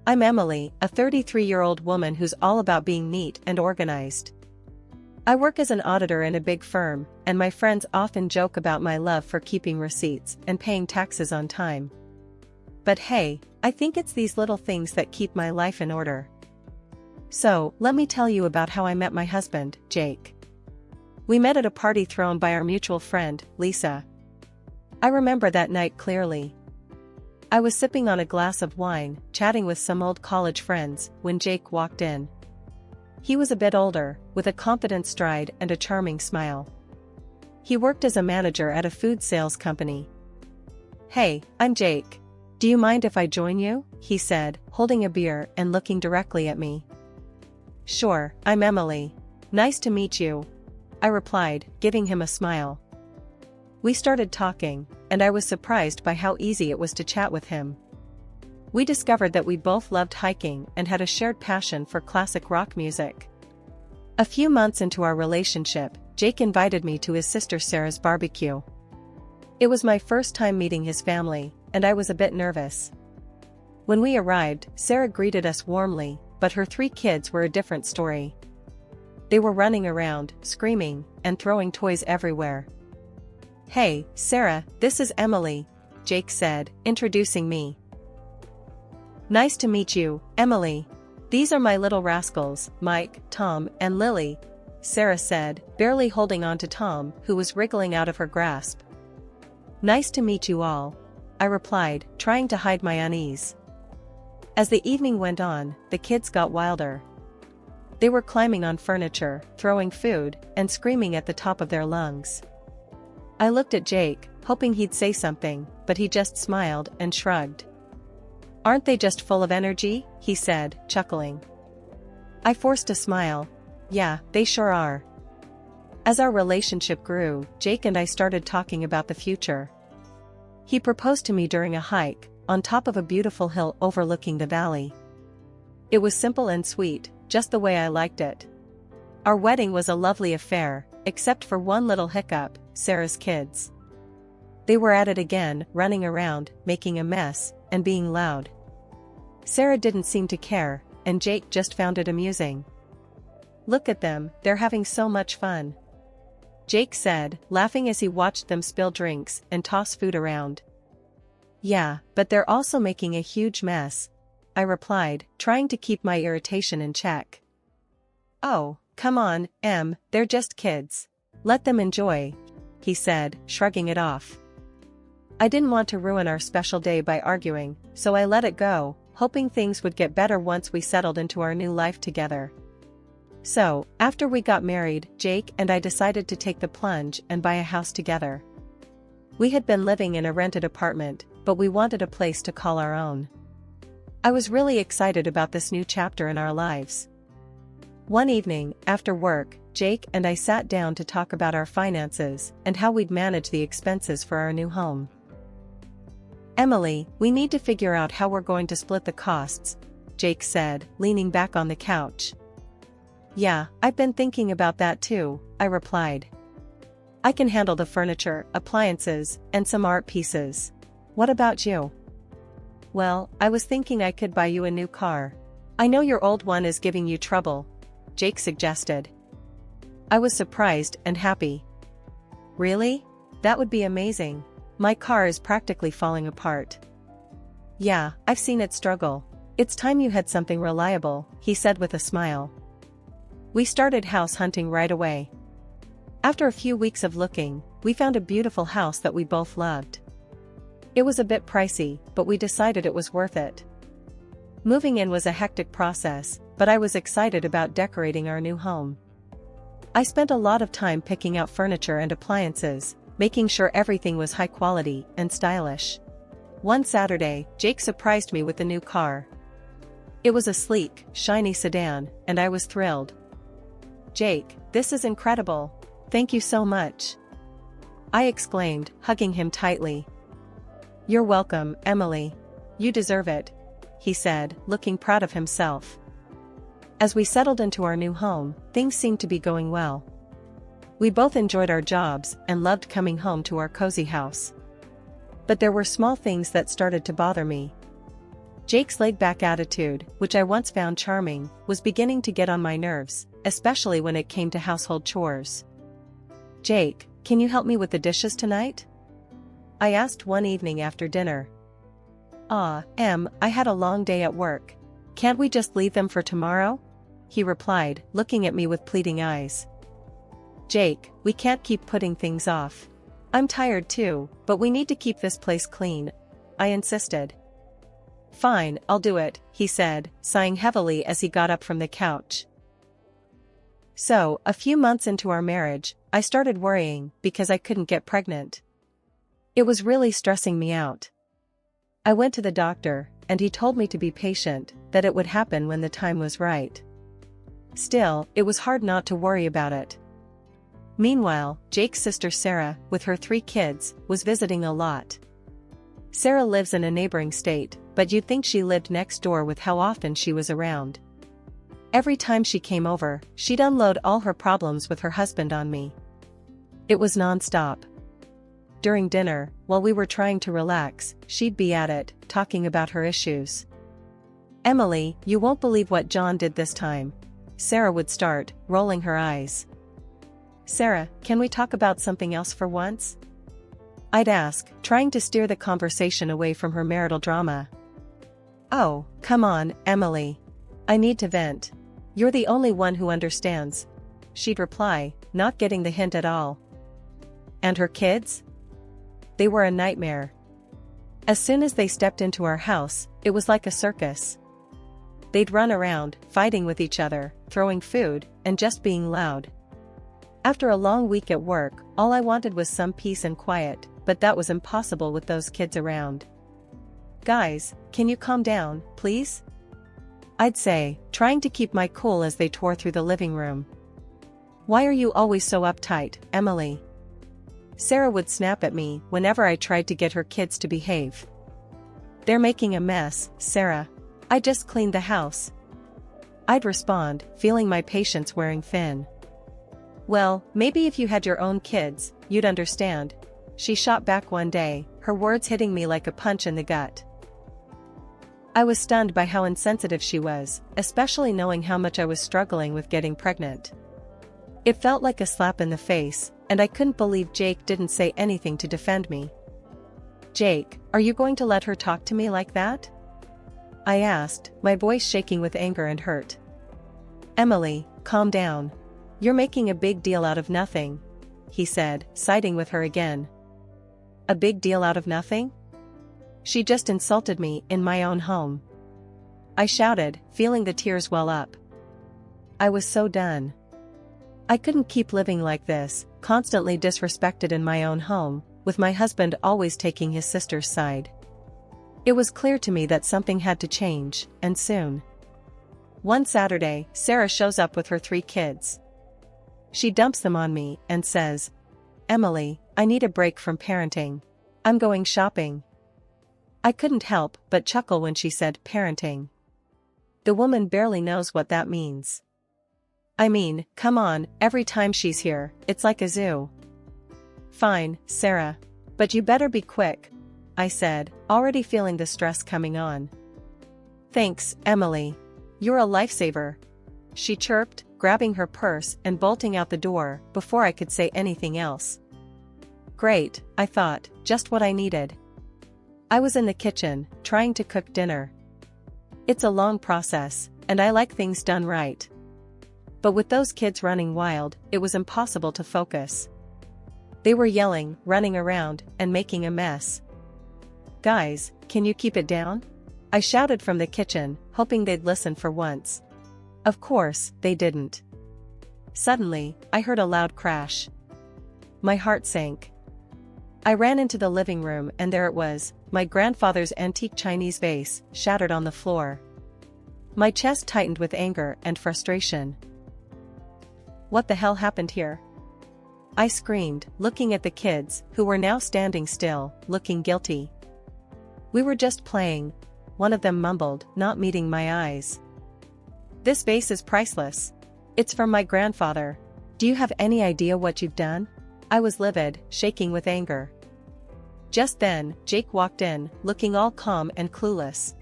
I'm Emily, a 33-year-old woman who's all about being neat and organized. I work as an auditor in a big firm, and my friends often joke about my love for keeping receipts and paying taxes on time. But hey, I think it's these little things that keep my life in order. So, let me tell you about how I met my husband, Jake. We met at a party thrown by our mutual friend, Lisa. I remember that night clearly. I was sipping on a glass of wine, chatting with some old college friends, when Jake walked in. He was a bit older, with a confident stride and a charming smile. He worked as a manager at a food sales company. "Hey, I'm Jake. Do you mind if I join you?" he said, holding a beer and looking directly at me. "Sure, I'm Emily. Nice to meet you," I replied, giving him a smile. We started talking, and I was surprised by how easy it was to chat with him. We discovered that we both loved hiking and had a shared passion for classic rock music. A few months into our relationship, Jake invited me to his sister Sarah's barbecue. It was my first time meeting his family, and I was a bit nervous. When we arrived, Sarah greeted us warmly, but her 3 kids were a different story. They were running around, screaming, and throwing toys everywhere. "Hey, Sarah, this is Emily," Jake said, introducing me. "Nice to meet you, Emily. These are my little rascals, Mike, Tom, and Lily," Sarah said, barely holding on to Tom, who was wriggling out of her grasp. "Nice to meet you all," I replied, trying to hide my unease. As the evening went on, the kids got wilder. They were climbing on furniture, throwing food, and screaming at the top of their lungs. I looked at Jake, hoping he'd say something, but he just smiled and shrugged. "Aren't they just full of energy?" he said, chuckling. I forced a smile. "Yeah, they sure are." As our relationship grew, Jake and I started talking about the future. He proposed to me during a hike, on top of a beautiful hill overlooking the valley. It was simple and sweet, just the way I liked it. Our wedding was a lovely affair, except for one little hiccup: Sarah's kids. They were at it again, running around, making a mess, and being loud. Sarah didn't seem to care, and Jake just found it amusing. "Look at them, they're having so much fun," Jake said, laughing as he watched them spill drinks and toss food around. "Yeah, but they're also making a huge mess," I replied, trying to keep my irritation in check. "Oh, come on, Em, they're just kids. Let them enjoy," he said, shrugging it off. I didn't want to ruin our special day by arguing, so I let it go, hoping things would get better once we settled into our new life together. So, after we got married, Jake and I decided to take the plunge and buy a house together. We had been living in a rented apartment, but we wanted a place to call our own. I was really excited about this new chapter in our lives. One evening, after work, Jake and I sat down to talk about our finances and how we'd manage the expenses for our new home. "Emily, we need to figure out how we're going to split the costs," Jake said, leaning back on the couch. "Yeah, I've been thinking about that too," I replied. "I can handle the furniture, appliances, and some art pieces. What about you?" "Well, I was thinking I could buy you a new car. I know your old one is giving you trouble," Jake suggested. I was surprised and happy. "Really? That would be amazing. My car is practically falling apart." "Yeah, I've seen it struggle. It's time you had something reliable," he said with a smile. We started house hunting right away. After a few weeks of looking, we found a beautiful house that we both loved. It was a bit pricey, but we decided it was worth it. Moving in was a hectic process, but I was excited about decorating our new home. I spent a lot of time picking out furniture and appliances, making sure everything was high quality and stylish. One Saturday, Jake surprised me with a new car. It was a sleek, shiny sedan, and I was thrilled. "Jake, this is incredible. Thank you so much," I exclaimed, hugging him tightly. "You're welcome, Emily. You deserve it," he said, looking proud of himself. As we settled into our new home, things seemed to be going well. We both enjoyed our jobs and loved coming home to our cozy house. But there were small things that started to bother me. Jake's laid-back attitude, which I once found charming, was beginning to get on my nerves, especially when it came to household chores. "Jake, can you help me with the dishes tonight?" I asked one evening after dinner. I had a long day at work. Can't we just leave them for tomorrow?" he replied, looking at me with pleading eyes. "Jake, we can't keep putting things off. I'm tired too, but we need to keep this place clean," I insisted. "Fine, I'll do it," he said, sighing heavily as he got up from the couch. So, a few months into our marriage, I started worrying because I couldn't get pregnant. It was really stressing me out. I went to the doctor, and he told me to be patient, that it would happen when the time was right. Still, it was hard not to worry about it. Meanwhile, Jake's sister Sarah, with her 3 kids, was visiting a lot. Sarah lives in a neighboring state, but you'd think she lived next door with how often she was around. Every time she came over, she'd unload all her problems with her husband on me. It was non-stop. During dinner, while we were trying to relax, she'd be at it, talking about her issues. "Emily, you won't believe what John did this time," Sarah would start, rolling her eyes. "Sarah, can we talk about something else for once?" I'd ask, trying to steer the conversation away from her marital drama. "Oh, come on, Emily. I need to vent. You're the only one who understands," she'd reply, not getting the hint at all. And her kids? They were a nightmare. As soon as they stepped into our house, it was like a circus. They'd run around, fighting with each other, throwing food, and just being loud. After a long week at work, all I wanted was some peace and quiet, but that was impossible with those kids around. "Guys, can you calm down, please?" I'd say, trying to keep my cool as they tore through the living room. "Why are you always so uptight, Emily?" Sarah would snap at me whenever I tried to get her kids to behave. "They're making a mess, Sarah. I just cleaned the house," I'd respond, feeling my patience wearing thin. "Well, maybe if you had your own kids, you'd understand," she shot back one day, her words hitting me like a punch in the gut. I was stunned by how insensitive she was, especially knowing how much I was struggling with getting pregnant. It felt like a slap in the face, and I couldn't believe Jake didn't say anything to defend me. "Jake, are you going to let her talk to me like that?" I asked, my voice shaking with anger and hurt. "Emily, calm down. You're making a big deal out of nothing," he said, siding with her again. "A big deal out of nothing? She just insulted me in my own home," I shouted, feeling the tears well up. I was so done. I couldn't keep living like this, constantly disrespected in my own home, with my husband always taking his sister's side. It was clear to me that something had to change, and soon. One Saturday, Sarah shows up with her 3 kids. She dumps them on me and says, "Emily, I need a break from parenting. I'm going shopping." I couldn't help but chuckle when she said parenting. The woman barely knows what that means. I mean, come on, every time she's here, it's like a zoo. "Fine, Sarah. But you better be quick," I said, already feeling the stress coming on. "Thanks, Emily. You're a lifesaver," she chirped, grabbing her purse and bolting out the door before I could say anything else. Great, I thought, just what I needed. I was in the kitchen, trying to cook dinner. It's a long process, and I like things done right. But with those kids running wild, it was impossible to focus. They were yelling, running around, and making a mess. "Guys, can you keep it down?" I shouted from the kitchen, hoping they'd listen for once. Of course, they didn't. Suddenly, I heard a loud crash. My heart sank. I ran into the living room and there it was, my grandfather's antique Chinese vase, shattered on the floor. My chest tightened with anger and frustration. What the hell happened here? I screamed, looking at the kids, who were now standing still, looking guilty. "We were just playing," one of them mumbled, not meeting my eyes. "This vase is priceless. It's from my grandfather. Do you have any idea what you've done?" I was livid, shaking with anger. Just then, Jake walked in, looking all calm and clueless.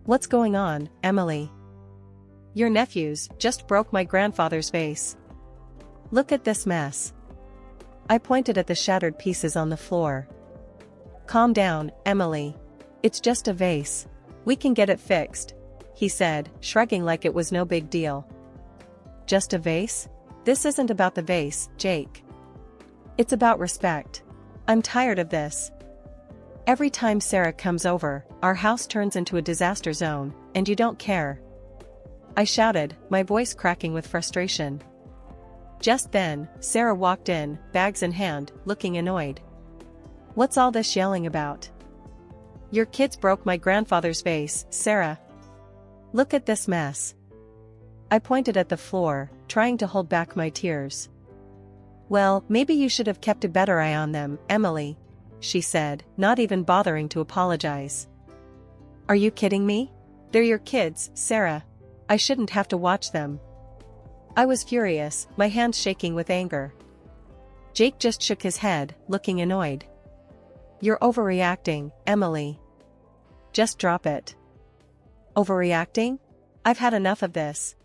What's going on, Emily? Your nephews just broke my grandfather's vase. Look at this mess. I pointed at the shattered pieces on the floor. Calm down, Emily. It's just a vase. We can get it fixed, he said, shrugging like it was no big deal. Just a vase? This isn't about the vase, Jake. It's about respect. I'm tired of this. Every time Sarah comes over, our house turns into a disaster zone, and you don't care. I shouted, my voice cracking with frustration. Just then, Sarah walked in, bags in hand, looking annoyed. What's all this yelling about? Your kids broke my grandfather's vase, Sarah. Look at this mess. I pointed at the floor, trying to hold back my tears. Well, maybe you should have kept a better eye on them, Emily, she said, not even bothering to apologize. Are you kidding me? They're your kids, Sarah. I shouldn't have to watch them. I was furious, my hands shaking with anger. Jake just shook his head, looking annoyed. You're overreacting, Emily. Just drop it. Overreacting? I've had enough of this.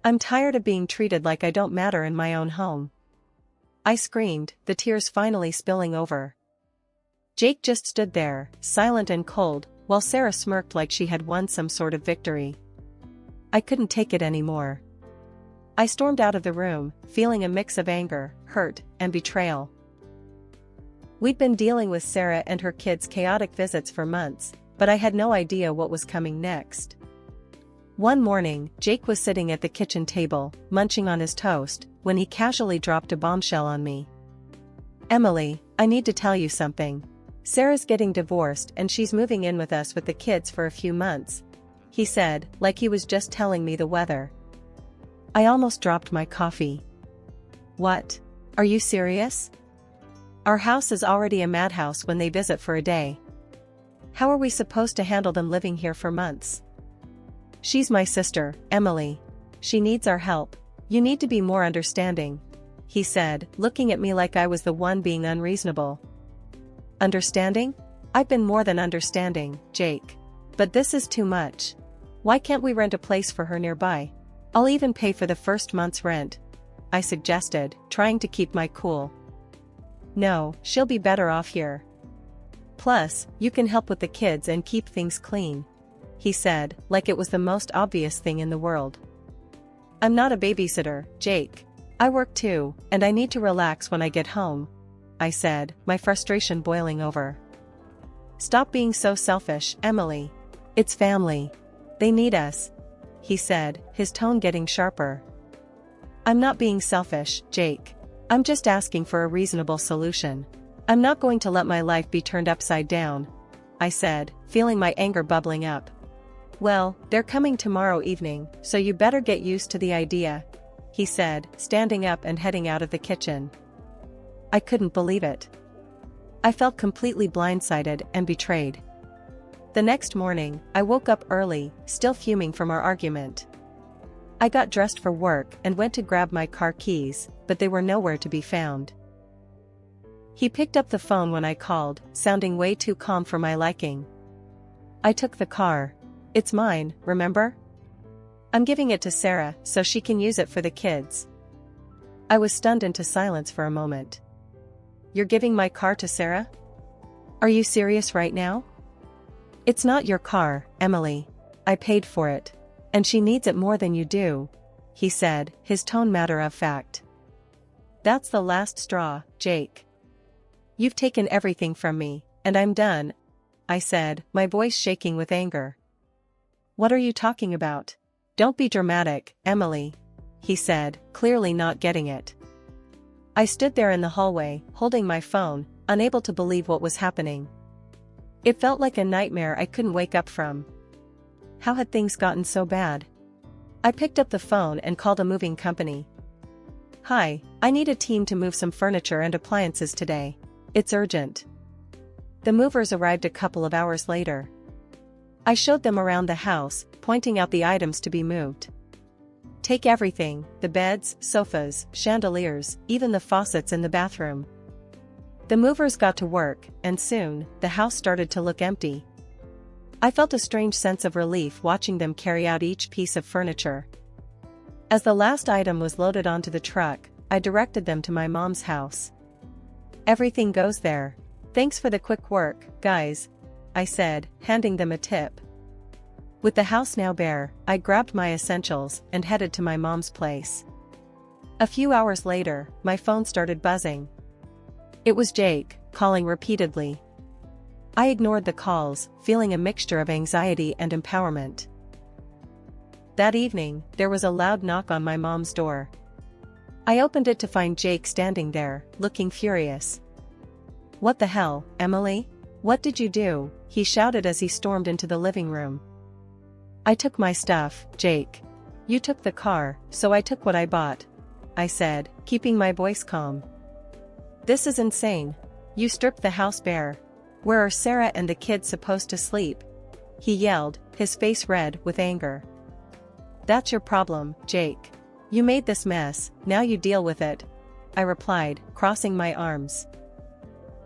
I'm tired of being treated like I don't matter in my own home. I screamed, the tears finally spilling over. Jake just stood there, silent and cold, while Sarah smirked like she had won some sort of victory. I couldn't take it anymore. I stormed out of the room, feeling a mix of anger, hurt, and betrayal. We'd been dealing with Sarah and her kids' chaotic visits for months, but I had no idea what was coming next. One morning, Jake was sitting at the kitchen table, munching on his toast, when he casually dropped a bombshell on me. Emily, I need to tell you something. Sarah's getting divorced and she's moving in with us with the kids for a few months, he said, like he was just telling me the weather. I almost dropped my coffee. What? Are you serious? Our house is already a madhouse when they visit for a day. How are we supposed to handle them living here for months? She's my sister, Emily. She needs our help. You need to be more understanding, he said, looking at me like I was the one being unreasonable. Understanding? I've been more than understanding, Jake. But this is too much. Why can't we rent a place for her nearby? I'll even pay for the first month's rent, I suggested, trying to keep my cool. No, she'll be better off here. Plus, you can help with the kids and keep things clean, he said, like it was the most obvious thing in the world. I'm not a babysitter, Jake. I work too, and I need to relax when I get home, I said, my frustration boiling over. Stop being so selfish, Emily. It's family. They need us, he said, his tone getting sharper. I'm not being selfish, Jake. I'm just asking for a reasonable solution. I'm not going to let my life be turned upside down, I said, feeling my anger bubbling up. Well, they're coming tomorrow evening, so you better get used to the idea, he said, standing up and heading out of the kitchen. I couldn't believe it. I felt completely blindsided and betrayed. The next morning, I woke up early, still fuming from our argument. I got dressed for work and went to grab my car keys, but they were nowhere to be found. He picked up the phone when I called, sounding way too calm for my liking. I took the car. It's mine, remember? I'm giving it to Sarah so she can use it for the kids. I was stunned into silence for a moment. You're giving my car to Sarah? Are you serious right now? It's not your car, Emily. I paid for it. And she needs it more than you do, he said, his tone matter of fact. That's the last straw, Jake. You've taken everything from me, and I'm done, I said, my voice shaking with anger. What are you talking about? Don't be dramatic, Emily, he said, clearly not getting it. I stood there in the hallway, holding my phone, unable to believe what was happening. It felt like a nightmare I couldn't wake up from. How had things gotten so bad? I picked up the phone and called a moving company. Hi, I need a team to move some furniture and appliances today. It's urgent. The movers arrived a couple of hours later. I showed them around the house, pointing out the items to be moved. Take everything, the beds, sofas, chandeliers, even the faucets in the bathroom. The movers got to work, and soon, the house started to look empty. I felt a strange sense of relief watching them carry out each piece of furniture. As the last item was loaded onto the truck, I directed them to my mom's house. "Everything goes there. Thanks for the quick work, guys," I said, handing them a tip. With the house now bare, I grabbed my essentials and headed to my mom's place. A few hours later, my phone started buzzing. It was Jake, calling repeatedly. I ignored the calls, feeling a mixture of anxiety and empowerment. That evening, there was a loud knock on my mom's door. I opened it to find Jake standing there, looking furious. "What the hell, Emily? What did you do?" he shouted as he stormed into the living room. "I took my stuff, Jake. You took the car, so I took what I bought," I said, keeping my voice calm. "This is insane. You stripped the house bare. Where are Sarah and the kids supposed to sleep?" he yelled, his face red with anger. "That's your problem, Jake. You made this mess, now you deal with it," I replied, crossing my arms.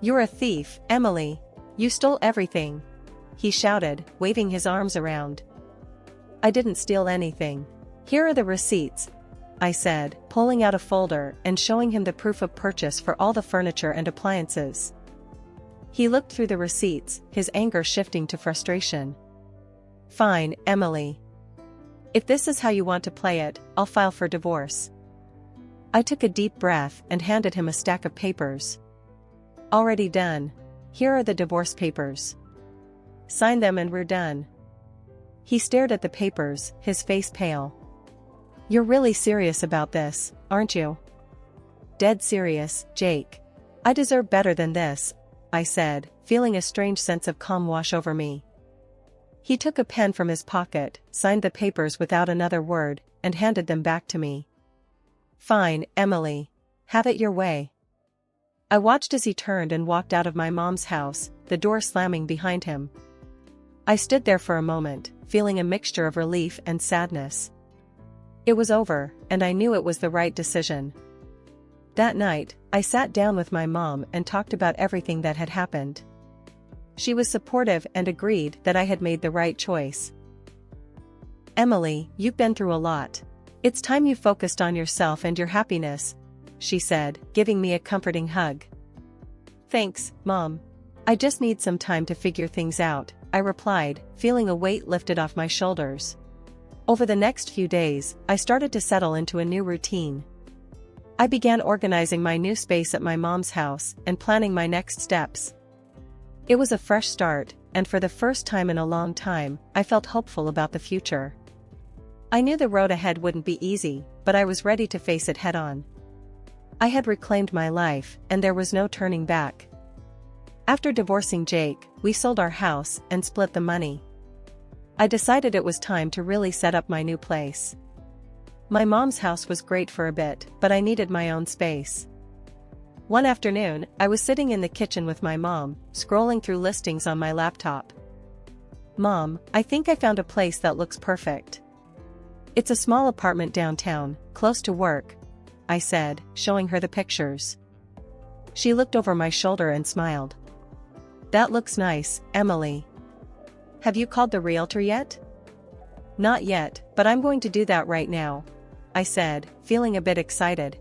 "You're a thief, Emily. You stole everything," he shouted, waving his arms around. "I didn't steal anything. Here are the receipts," I said, pulling out a folder and showing him the proof of purchase for all the furniture and appliances. He looked through the receipts, his anger shifting to frustration. "Fine, Emily. If this is how you want to play it, I'll file for divorce." I took a deep breath and handed him a stack of papers. "Already done. Here are the divorce papers. Sign them and we're done." He stared at the papers, his face pale. "You're really serious about this, aren't you?" "Dead serious, Jake. I deserve better than this," I said, feeling a strange sense of calm wash over me. He took a pen from his pocket, signed the papers without another word, and handed them back to me. "Fine, Emily. Have it your way." I watched as he turned and walked out of my mom's house, the door slamming behind him. I stood there for a moment, feeling a mixture of relief and sadness. It was over, and I knew it was the right decision. That night, I sat down with my mom and talked about everything that had happened. She was supportive and agreed that I had made the right choice. "Emily, you've been through a lot. It's time you focused on yourself and your happiness," she said, giving me a comforting hug. "Thanks, Mom. I just need some time to figure things out," I replied, feeling a weight lifted off my shoulders. Over the next few days, I started to settle into a new routine. I began organizing my new space at my mom's house and planning my next steps. It was a fresh start, and for the first time in a long time, I felt hopeful about the future. I knew the road ahead wouldn't be easy, but I was ready to face it head-on. I had reclaimed my life, and there was no turning back. After divorcing Jake, we sold our house and split the money. I decided it was time to really set up my new place. My mom's house was great for a bit, but I needed my own space. One afternoon, I was sitting in the kitchen with my mom, scrolling through listings on my laptop. "Mom, I think I found a place that looks perfect. It's a small apartment downtown, close to work," I said, showing her the pictures. She looked over my shoulder and smiled. "That looks nice, Emily. Have you called the realtor yet?" "Not yet, but I'm going to do that right now," I said, feeling a bit excited.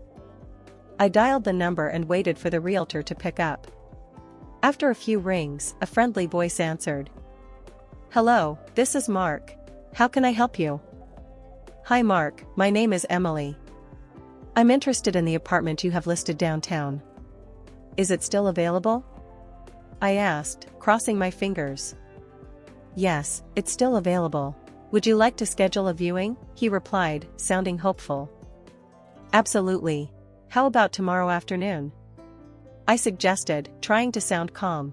I dialed the number and waited for the realtor to pick up. After a few rings, a friendly voice answered. "Hello, this is Mark. How can I help you?" "Hi Mark, my name is Emily. I'm interested in the apartment you have listed downtown. Is it still available?" I asked, crossing my fingers. "Yes, it's still available. Would you like to schedule a viewing?" he replied, sounding hopeful. "Absolutely. How about tomorrow afternoon?" I suggested, trying to sound calm.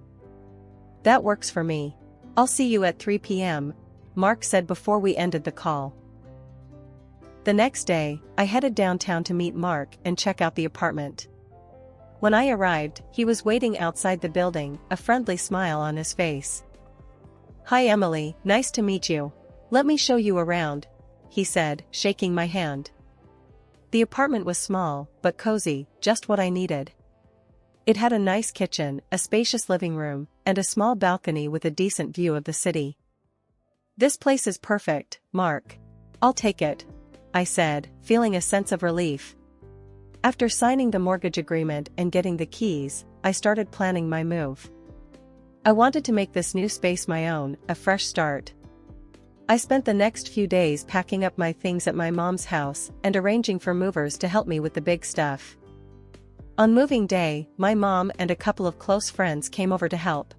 "That works for me. I'll see you at 3 p.m., Mark said before we ended the call. The next day, I headed downtown to meet Mark and check out the apartment. When I arrived, he was waiting outside the building, a friendly smile on his face. "Hi Emily, nice to meet you. Let me show you around," he said, shaking my hand. The apartment was small, but cozy, just what I needed. It had a nice kitchen, a spacious living room, and a small balcony with a decent view of the city. This place is perfect, Mark. I'll take it, I said, feeling a sense of relief. After signing the mortgage agreement and getting the keys, I started planning my move. I wanted to make this new space my own, a fresh start. I spent the next few days packing up my things at my mom's house and arranging for movers to help me with the big stuff. On moving day, my mom and a couple of close friends came over to help.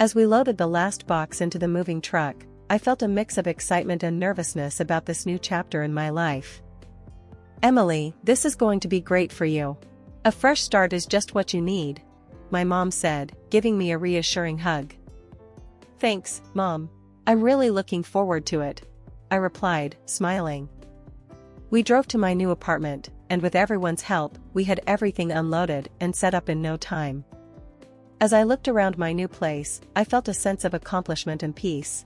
As we loaded the last box into the moving truck, I felt a mix of excitement and nervousness about this new chapter in my life. Emily, this is going to be great for you. A fresh start is just what you need, my mom said, giving me a reassuring hug. Thanks, Mom. I'm really looking forward to it, I replied, smiling. We drove to my new apartment, and with everyone's help, we had everything unloaded and set up in no time. As I looked around my new place, I felt a sense of accomplishment and peace.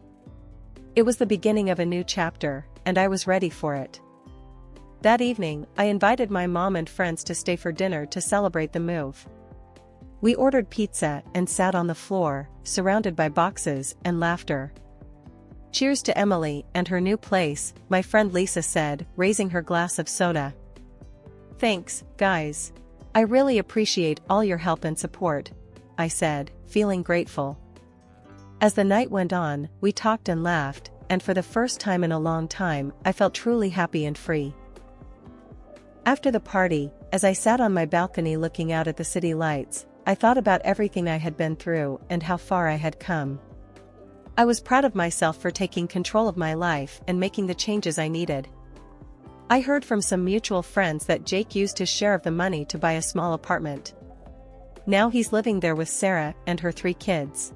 It was the beginning of a new chapter, and I was ready for it. That evening, I invited my mom and friends to stay for dinner to celebrate the move. We ordered pizza and sat on the floor, surrounded by boxes and laughter. Cheers to Emily and her new place, my friend Lisa said, raising her glass of soda. Thanks, guys. I really appreciate all your help and support, I said, feeling grateful. As the night went on, we talked and laughed, and for the first time in a long time, I felt truly happy and free. After the party, as I sat on my balcony looking out at the city lights, I thought about everything I had been through and how far I had come. I was proud of myself for taking control of my life and making the changes I needed. I heard from some mutual friends that Jake used his share of the money to buy a small apartment. Now he's living there with Sarah and her 3 kids.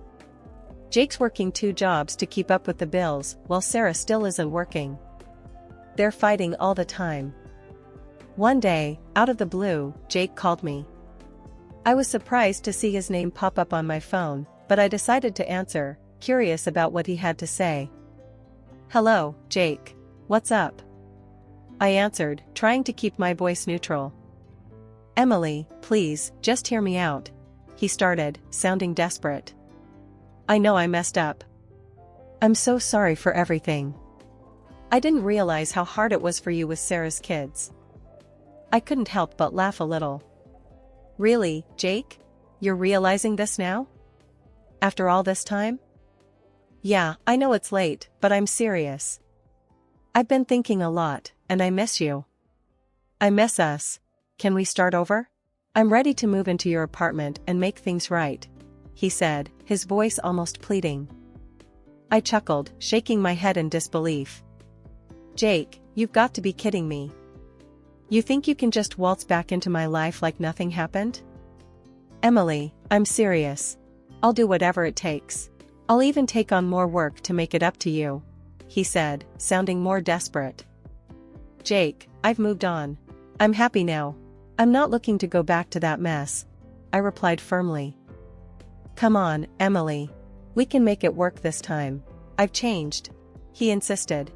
Jake's working 2 jobs to keep up with the bills, while Sarah still isn't working. They're fighting all the time. One day, out of the blue, Jake called me. I was surprised to see his name pop up on my phone, but I decided to answer, curious about what he had to say. Hello, Jake. What's up? I answered, trying to keep my voice neutral. Emily, please, just hear me out. He started, sounding desperate. I know I messed up. I'm so sorry for everything. I didn't realize how hard it was for you with Sarah's kids. I couldn't help but laugh a little. Really, Jake? You're realizing this now? After all this time? Yeah, I know it's late, but I'm serious. I've been thinking a lot, and I miss you. I miss us. Can we start over? I'm ready to move into your apartment and make things right, he said, his voice almost pleading. I chuckled, shaking my head in disbelief. Jake, you've got to be kidding me. You think you can just waltz back into my life like nothing happened? Emily, I'm serious. I'll do whatever it takes. I'll even take on more work to make it up to you, he said, sounding more desperate. Jake, I've moved on. I'm happy now. I'm not looking to go back to that mess, I replied firmly. Come on, Emily. We can make it work this time. I've changed, he insisted.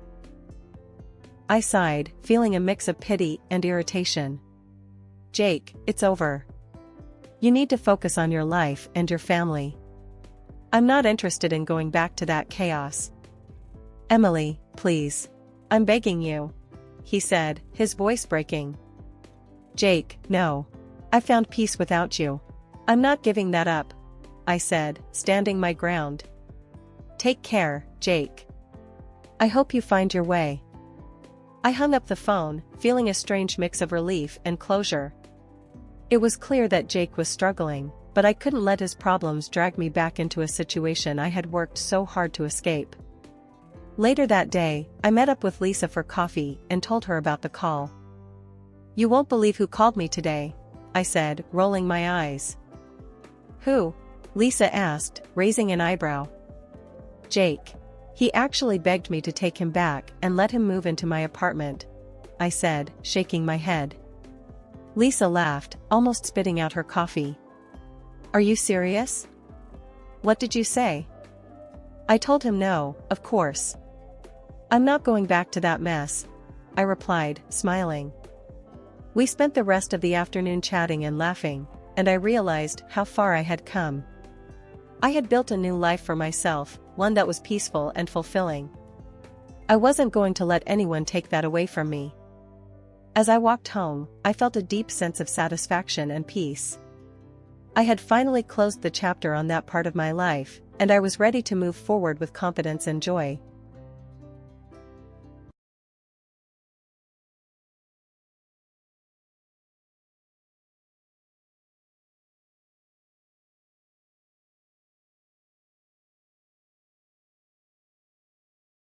I sighed, feeling a mix of pity and irritation. Jake, it's over. You need to focus on your life and your family. I'm not interested in going back to that chaos. Emily, please. I'm begging you, he said, his voice breaking. Jake, no. I found peace without you. I'm not giving that up, I said, standing my ground. Take care, Jake. I hope you find your way. I hung up the phone, feeling a strange mix of relief and closure. It was clear that Jake was struggling, but I couldn't let his problems drag me back into a situation I had worked so hard to escape. Later that day, I met up with Lisa for coffee and told her about the call. You won't believe who called me today, I said, rolling my eyes. Who? Lisa asked, raising an eyebrow. Jake. He actually begged me to take him back and let him move into my apartment, I said, shaking my head. Lisa laughed, almost spitting out her coffee. Are you serious? What did you say? I told him no, of course. I'm not going back to that mess, I replied, smiling. We spent the rest of the afternoon chatting and laughing, and I realized how far I had come. I had built a new life for myself, one that was peaceful and fulfilling. I wasn't going to let anyone take that away from me. As I walked home, I felt a deep sense of satisfaction and peace. I had finally closed the chapter on that part of my life, and I was ready to move forward with confidence and joy.